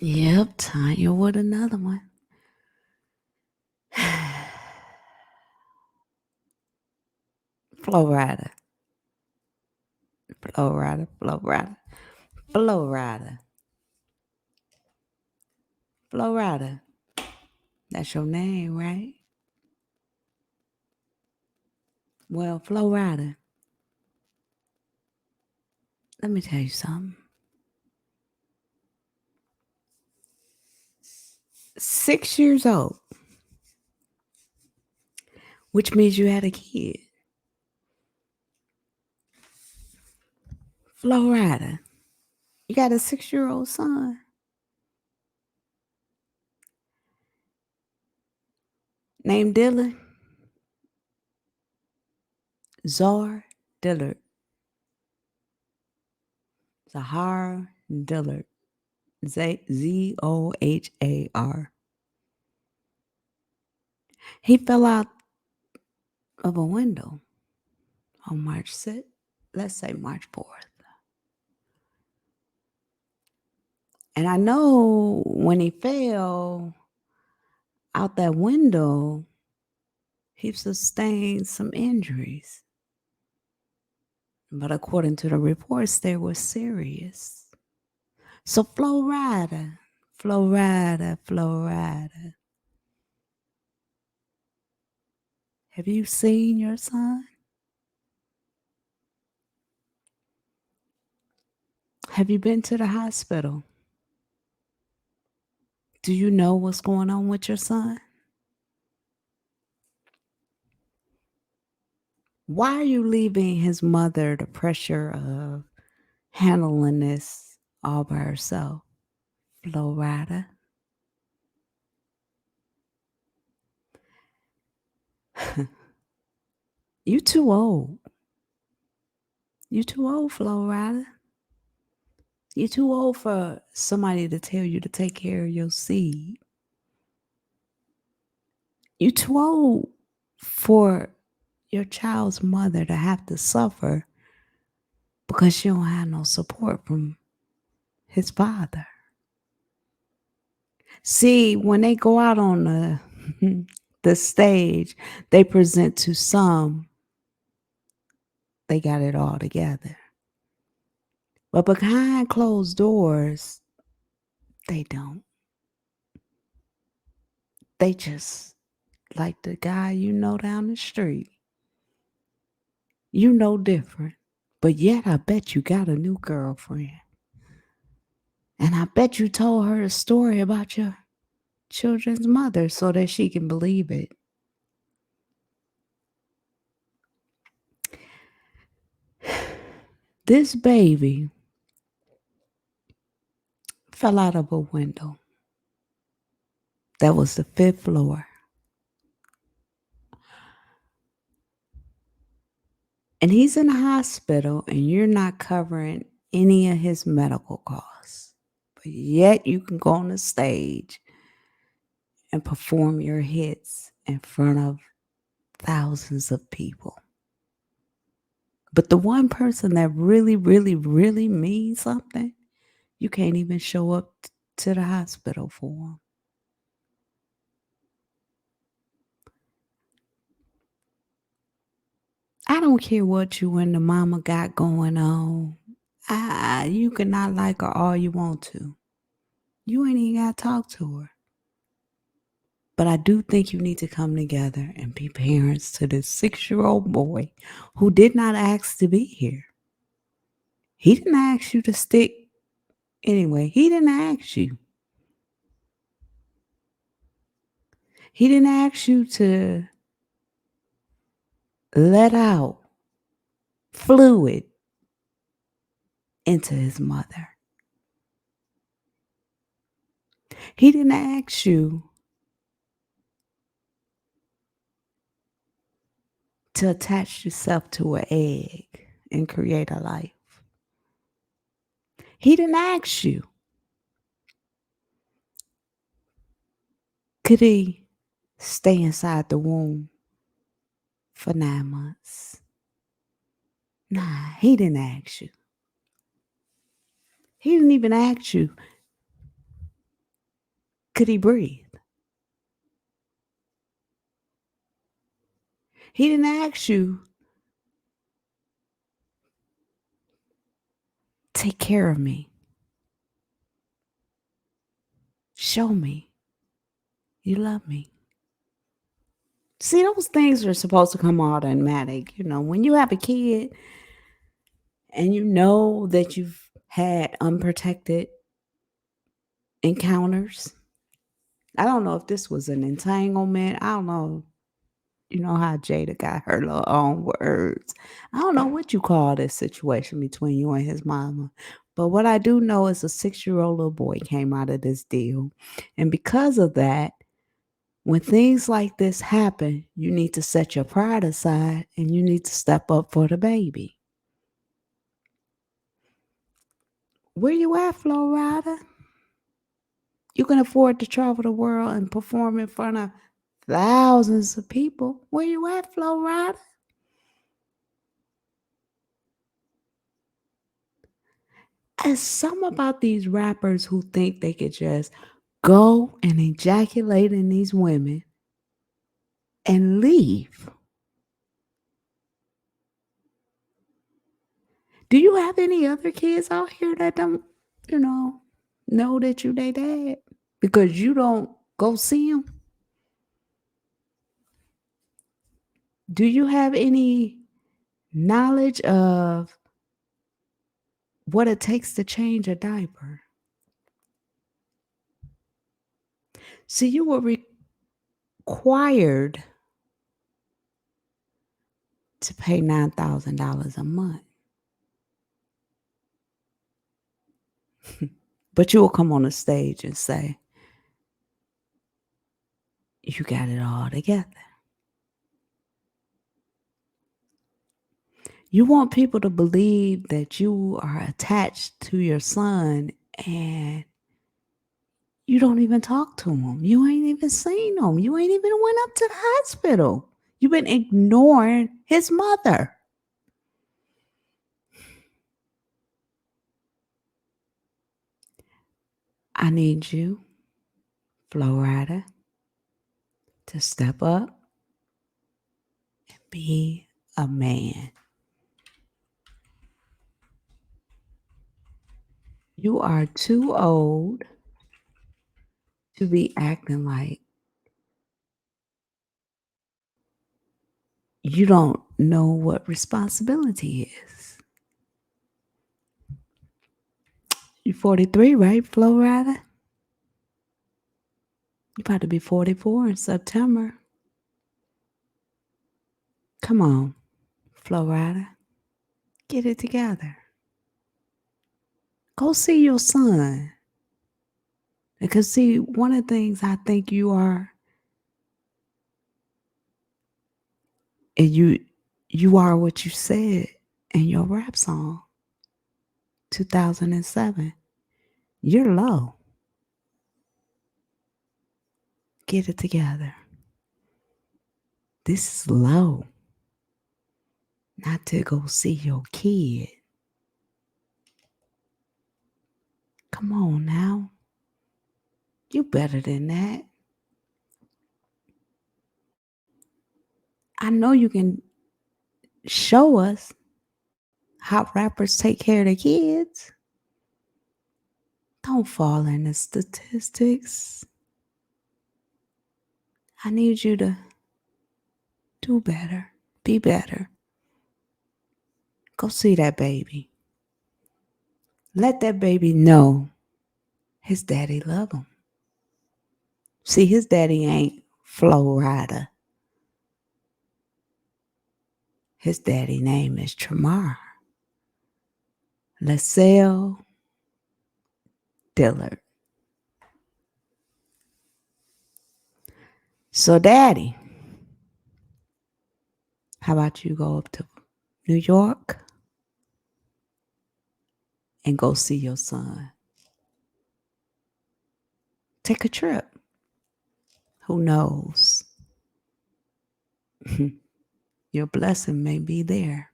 Yep, Tanya with another one. Flow rider, flow rider, flow rider, flow rider, flow rider. That's your name, right? Well, flow rider, let me tell you something. 6 years old, which means you had a kid. Flow rider, you got a 6-year-old son. Named Dylan. Zar Dillard. Zahar Dillard. Zohar. He fell out of a window on March 6th. Let's say March 4th. And I know when he fell out that window, he sustained some injuries. But according to the reports, they were serious. So Flow Rider, Flow Rider, Flow Rider. Have you seen your son? Have you been to the hospital? Do you know what's going on with your son? Why are you leaving his mother the pressure of handling this all by herself? Flow Rider. You too old. You too old, Flow Rider. You too old for somebody to tell you to take care of your seed. You too old for your child's mother to have to suffer because she don't have no support from his father. See, when they go out on the stage, they present to some they got it all together. But behind closed doors, they don't. They just like the guy you know down the street. You know different. But yet I bet you got a new girlfriend. And I bet you told her a story about your children's mother so that she can believe it. This baby fell out of a window. That was the 5th floor. And he's in the hospital and you're not covering any of his medical costs. But yet you can go on the stage and perform your hits in front of thousands of people. But the one person that really, really, really means something, you can't even show up to the hospital for him. I don't care what you and the mama got going on. You can not like her all you want to. You ain't even got to talk to her. But I do think you need to come together and be parents to this 6-year-old boy who did not ask to be here. He didn't ask you to stick. Anyway, he didn't ask you. He didn't ask you to let out fluid into his mother. He didn't ask you to attach yourself to an egg and create a life. He didn't ask you. Could he stay inside the womb for 9 months? Nah, he didn't ask you. He didn't even ask you Could he breathe? He didn't ask you, take care of me. Show me you love me. See, those things are supposed to come automatic. When you have a kid and you know that you've had unprotected encounters. I don't know if this was an entanglement. I don't know. You know how Jada got her little own words. I don't know what you call this situation between you and his mama. But what I do know is a 6-year-old little boy came out of this deal. And because of that, when things like this happen, you need to set your pride aside and you need to step up for the baby. Where you at, Flo Rida? You can afford to travel the world and perform in front of thousands of people. Where you at, Flo Rida? It's something about these rappers who think they could just go and ejaculate in these women and leave. Do you have any other kids out here that don't, know that you they dad? Because you don't go see them? Do you have any knowledge of what it takes to change a diaper? See, you were required to pay $9,000 a month. But you will come on the stage and say, you got it all together. You want people to believe that you are attached to your son and you don't even talk to him. You ain't even seen him. You ain't even went up to the hospital. You've been ignoring his mother. I need you, Flo Rida, to step up and be a man. You are too old to be acting like you don't know what responsibility is. You're 43, right, Flo Rida? You're about to be 44 in September. Come on, Flo Rida. Get it together. Go see your son. Because see, one of the things I think you are, and you are what you said in your rap song, 2007. You're low. Get it together. This is low. Not to go see your kid. Come on now. You better than that. I know you can show us how rappers take care of their kids. Don't fall in the statistics. I need you to do better. Be better. Go see that baby. Let that baby know his daddy love him. See, his daddy ain't Flo Rida. His daddy name is Tremar LaSalle Dillard. So, daddy, how about you go up to New York and go see your son? Take a trip. Who knows? Your blessing may be there.